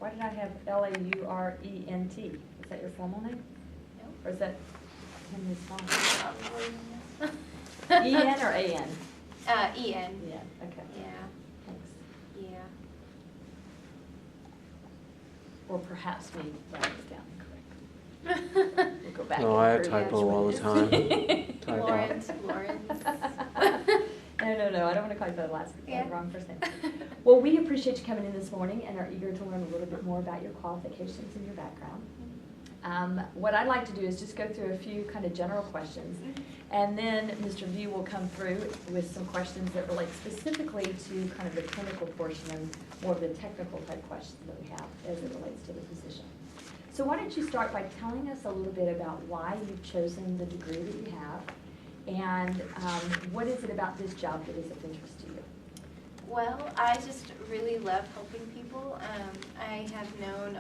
Why did I have Laurent? Is that your formal name? No. Or is that Henry's phone? Probably. E-N or A-N? E-N. Yeah, okay. Yeah, Thanks. yeah. Or perhaps we write it down incorrectly. We'll go back. No, and I prove typo which all one the it time. is. Typo. Lawrence. No, I don't want to call you by the last, Yeah. wrong first name. Well, we appreciate you coming in this morning and are eager to learn a little bit more about your qualifications and your background. What I'd like to do is just go through a few kind of general questions, and then Mr. View will come through with some questions that relate specifically to kind of the clinical portion and more of the technical type questions that we have as it relates to the position. So why don't you start by telling us a little bit about why you've chosen the degree that you have, and what is it about this job that is of interest to you? Well, I just really love helping people. I have known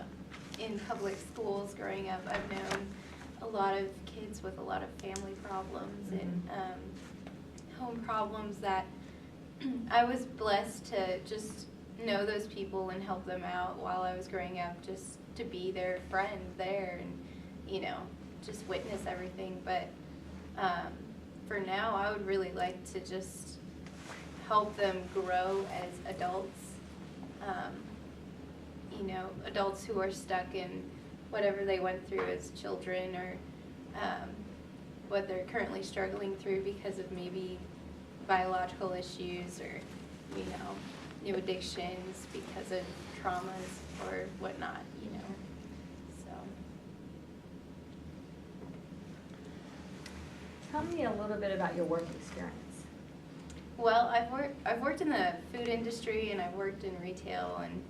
in public schools growing up, I've known a lot of kids with a lot of family problems and home problems that I was blessed to just know those people and help them out while I was growing up, just to be their friend there and, you know, just witness everything. But for now, I would really like to just help them grow as adults. You know, adults who are stuck in whatever they went through as children, or what they're currently struggling through because of maybe biological issues, or, you know, new addictions because of traumas or whatnot, you know. So. Tell me a little bit about your work experience. Well, I've worked in the food industry, and I've worked in retail, and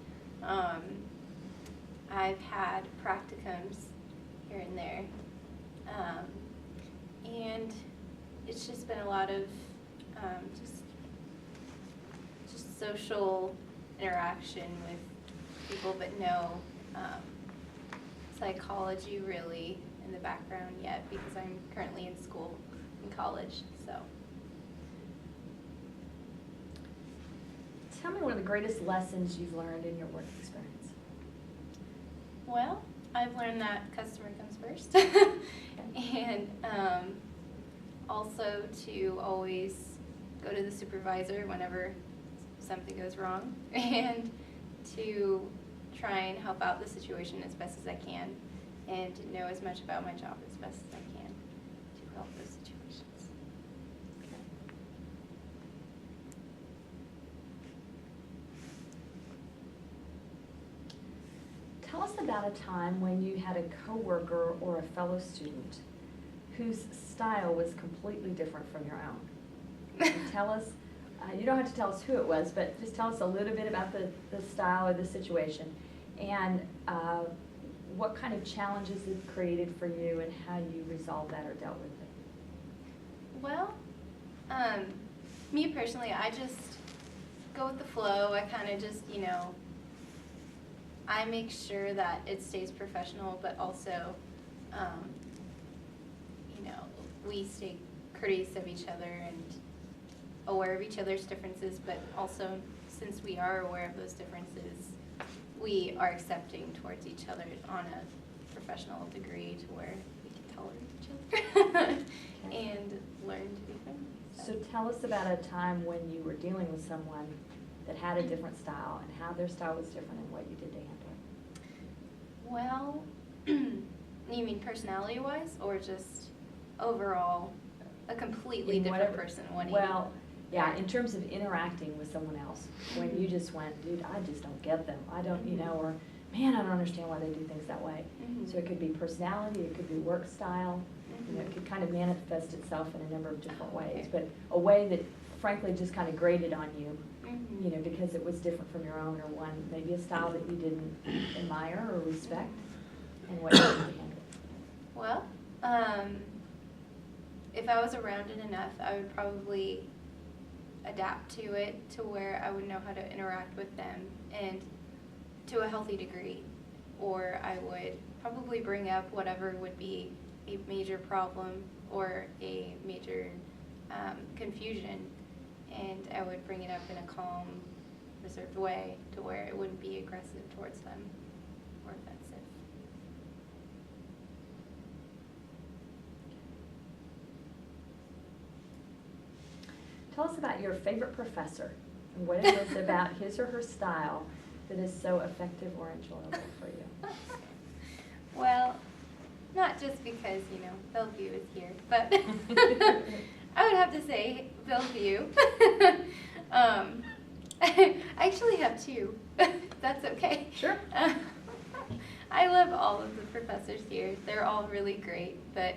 I've had practicums here and there, and it's just been a lot of just social interaction with people, but no psychology really in the background yet, because I'm currently in school, in college, so. Tell me one of the greatest lessons you've learned in your work experience. Well, I've learned that customer comes first, and also to always go to the supervisor whenever something goes wrong, and to try and help out the situation as best as I can, and to know as much about my job as best as I can to help those situations. Tell us about a time when you had a coworker or a fellow student whose style was completely different from your own. And tell us, you don't have to tell us who it was, but just tell us a little bit about the style or the situation, and what kind of challenges it created for you and how you resolved that or dealt with it. Well, me personally, I just go with the flow. I kind of just, you know, I make sure that it stays professional, but also, you know, we stay courteous of each other and aware of each other's differences, but also, since we are aware of those differences, we are accepting towards each other on a professional degree to where we can tolerate each other and learn to be friendly. So tell us about a time when you were dealing with someone that had a different style and how their style was different and what you did to handle it. Well, you mean personality-wise, or just overall a completely In different whatever- person? What do you Well, yeah, in terms of interacting with someone else, when you just went, dude, I just don't get them. I don't, you know, or man, I don't understand why they do things that way. Mhm. So it could be personality, it could be work style, you know, it could kind of manifest itself in a number of different ways, Okay. but a way that frankly just kind of grated on you, Mhm. you know, because it was different from your own, or one, maybe a style that you didn't admire or respect, and what you did to handle it. Well, if I was around it enough, I would probably adapt to it to where I would know how to interact with them, and to a healthy degree. Or I would probably bring up whatever would be a major problem or a major confusion, and I would bring it up in a calm, reserved way to where it wouldn't be aggressive towards them. offensive. Tell us about your favorite professor and what it is about his or her style that is so effective or enjoyable for you. Well, not just because, Bellevue is here, but I would have to say Bellevue. I actually have two. That's okay. Sure. I love all of the professors here. They're all really great, but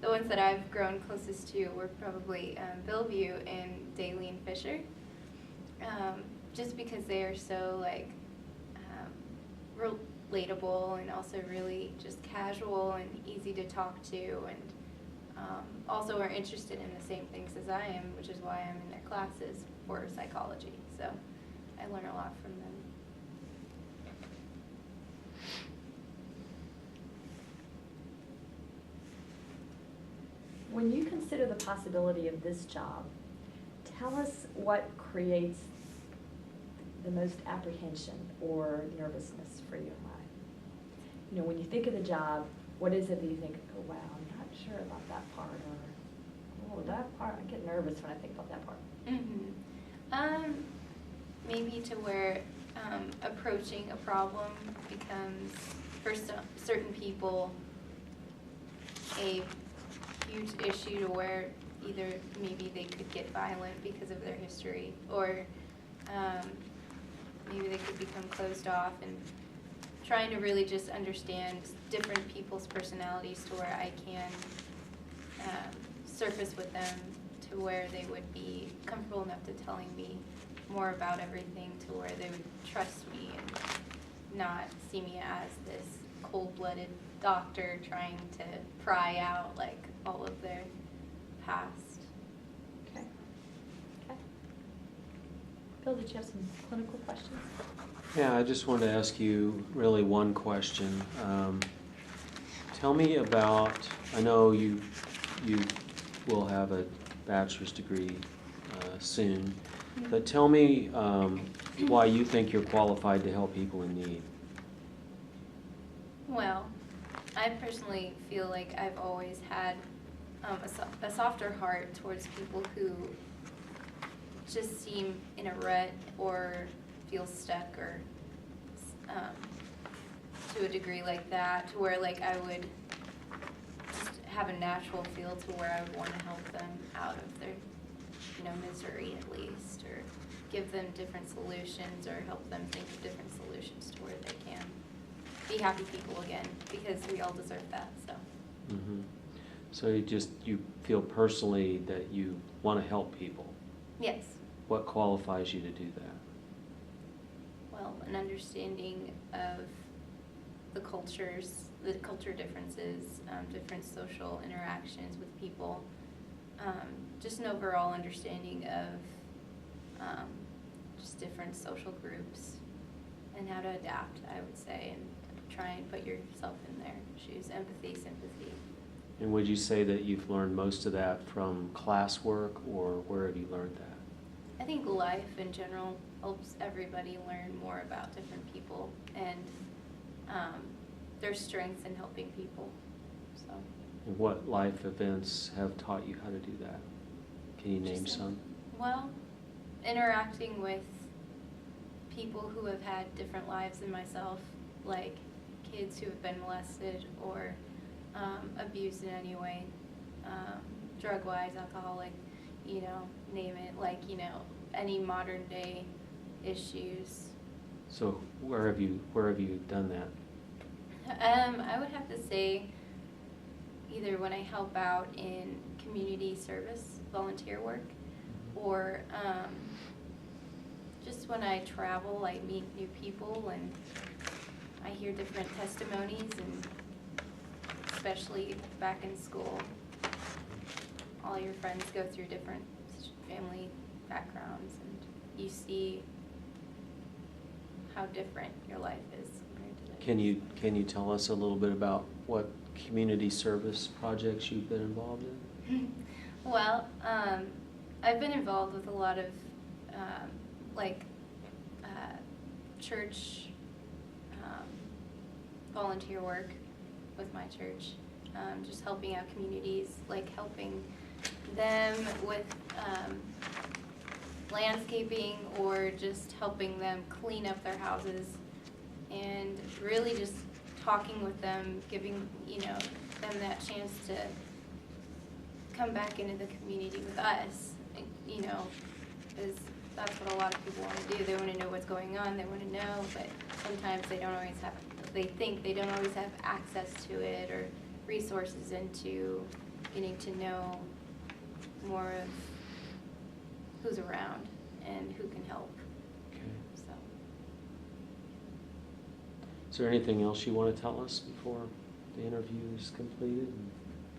the ones that I've grown closest to were probably Bellevue and Daleen Fisher, just because they are so relatable and also really just casual and easy to talk to, and also are interested in the same things as I am, which is why I'm in their classes for psychology. So I learn a lot from them. When you consider the possibility of this job, tell us what creates the most apprehension or nervousness for you in life. When you think of the job, what is it that you think, oh wow, I'm not sure about that part, or oh, that part, I get nervous when I think about that part. Mm-hmm. Maybe to where approaching a problem becomes, for certain people, a huge issue to where either maybe they could get violent because of their history, or maybe they could become closed off, and trying to really just understand different people's personalities to where I can surface with them to where they would be comfortable enough to telling me more about everything, to where they would trust me and not see me as this cold-blooded doctor trying to pry out all of their past. Okay. Bill, did you have some clinical questions? Yeah, I just wanted to ask you really one question. Tell me about, I know you will have a bachelor's degree soon, but tell me why you think you're qualified to help people in need. Well, I personally feel like I've always had a softer heart towards people who just seem in a rut or feel stuck, or to a degree like that, to where I would just have a natural feel to where I would want to help them out of their misery at least, or give them different solutions, or help them think of different solutions to where they can be happy people again, because we all deserve that. So. Mm-hmm. So you feel personally that you want to help people. Yes. What qualifies you to do that? Well, an understanding of the culture differences, different social interactions with people, just an overall understanding of just different social groups and how to adapt, I would say, and try and put yourself in their shoes. Empathy, sympathy. And would you say that you've learned most of that from classwork, or where have you learned that? I think life in general helps everybody learn more about different people and their strengths in helping people. So. And what life events have taught you how to do that? Can you name some? Well, interacting with people who have had different lives than myself, like kids who have been molested or abused in any way, drug-wise, alcoholic, name it, any modern day issues. So where have you done that? I would have to say either when I help out in community service, volunteer work, or just when I travel, I meet new people and I hear different testimonies, and especially back in school, all your friends go through different family backgrounds, and you see how different your life is compared to theirs. Can you tell us a little bit about what community service projects you've been involved in? Well, I've been involved with a lot of church volunteer work with my church, just helping out communities, like helping them with landscaping or just helping them clean up their houses, and really just talking with them, giving, you know, them that chance to come back into the community with us, and, you know, because that's what a lot of people want to do. They want to know what's going on, they want to know, but sometimes they don't always have, they think they don't always have access to it or resources into getting to know more of who's around and who can help, Okay. so. Is there anything else you want to tell us before the interview is completed?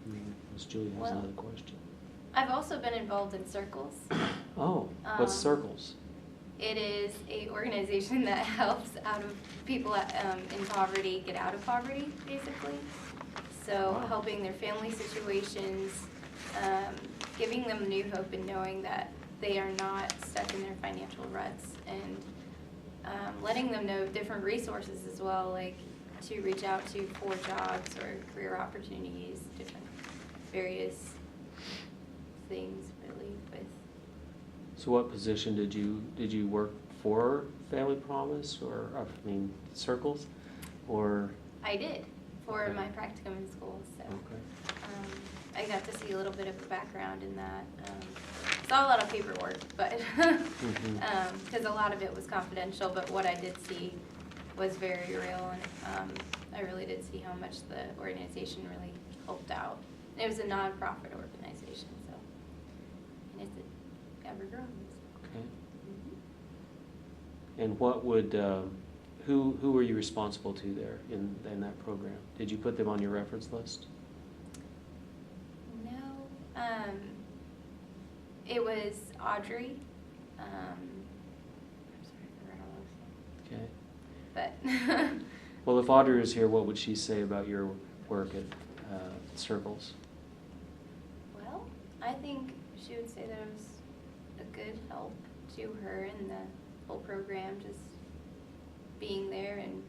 And Ms. Julie has Well- another question. I've also been involved in Circles. Oh, what's Um, Circles? It is a organization that helps out of people in poverty get out of poverty, basically. So Wow. helping their family situations, giving them new hope and knowing that they are not stuck in their financial ruts, and letting them know different resources as well, like to reach out to for jobs or career opportunities, different various things really with. So what position did you work for Family Promise or I mean, Circles? Or, I did for Okay. my practicum in school, so okay, I got to see a little bit of a background in that. Saw a lot of paperwork, but Mhm. because a lot of it was confidential, but what I did see was very real, and I really did see how much the organization really helped out. It was a nonprofit organization, so, and it's ever growing. okay. And what would, who were you responsible to there in that program? Did you put them on your reference list? No, it was Audrey. I'm sorry, I forgot all those, Okay. but Well, if Audrey was here, what would she say about your work at Circles? well, I think she would say that it was a good help to her in the whole program, just being there and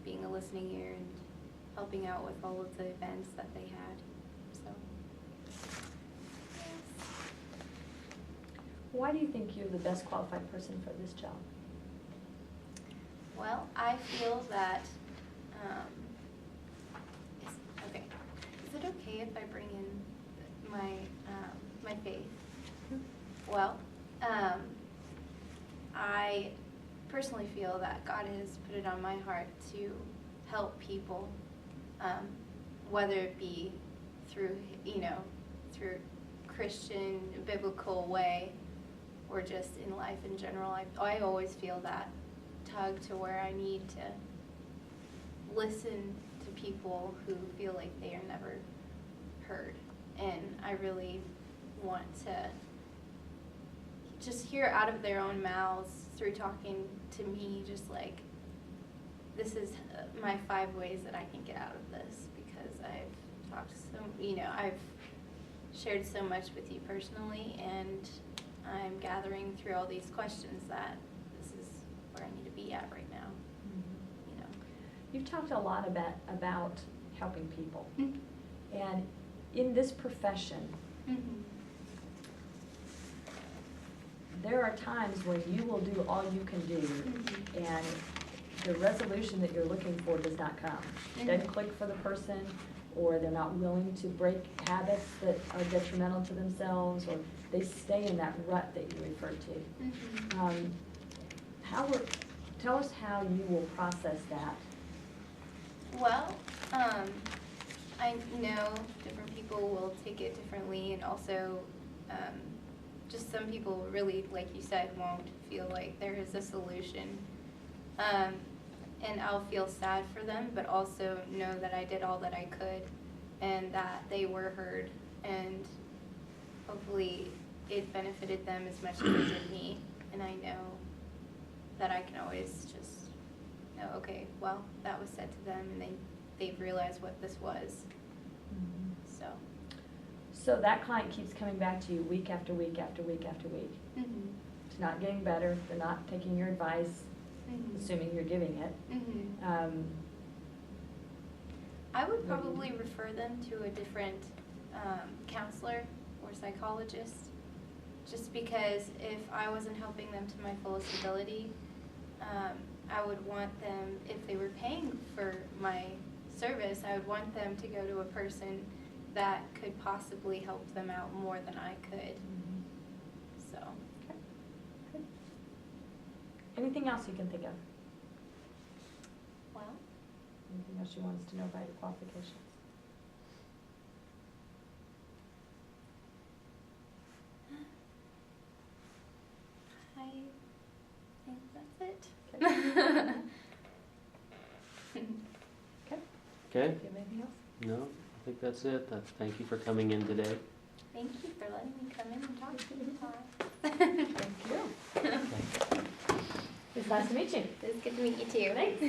being a listening ear and helping out with all of the events that they had, so. Why do you think you're the best qualified person for this job? Well, I feel that, okay, is it okay if I bring in my faith? Well, I personally feel that God has put it on my heart to help people, whether it be through, through Christian, biblical way, or just in life in general. I always feel that tug to where I need to listen to people who feel like they are never heard. And I really want to just hear out of their own mouths through talking to me, just like, this is my 5 ways that I can get out of this, because I've talked I've shared so much with you personally, and I'm gathering through all these questions that this is where I need to be at right now, You've talked a lot about helping people. Mhm. And in this profession, there are times when you will do all you can do, Mhm. and the resolution that you're looking for does not come. It doesn't click for the person, or they're not willing to break habits that are detrimental to themselves, or they stay in that rut that you referred to. Mhm. Tell us how you will process that. Well, I know different people will take it differently, and also just some people really, like you said, won't feel like there is a solution. And I'll feel sad for them, but also know that I did all that I could and that they were heard, and hopefully it benefited them as much as it did me. And I know that I can always just know, okay, well, that was said to them, and they've realized what this was, so. So that client keeps coming back to you week after week after week after week. Mhm. It's not getting better, they're not taking your advice, Mhm. assuming you're giving it. Mhm. I would probably refer them to a different counselor or psychologist, just because if I wasn't helping them to my fullest ability, I would want them, if they were paying for my service, I would want them to go to a person that could possibly help them out more than I could. So, Good. Anything else you can think of? well, Anything else you want us to know about your qualifications? I think that's it. Okay. Okay? Do you have anything else? No, I think that's it. Thank you for coming in today. Thank you for letting me come in and talk to you, Thank you. It's nice to meet you. It's good to meet you too. Thanks.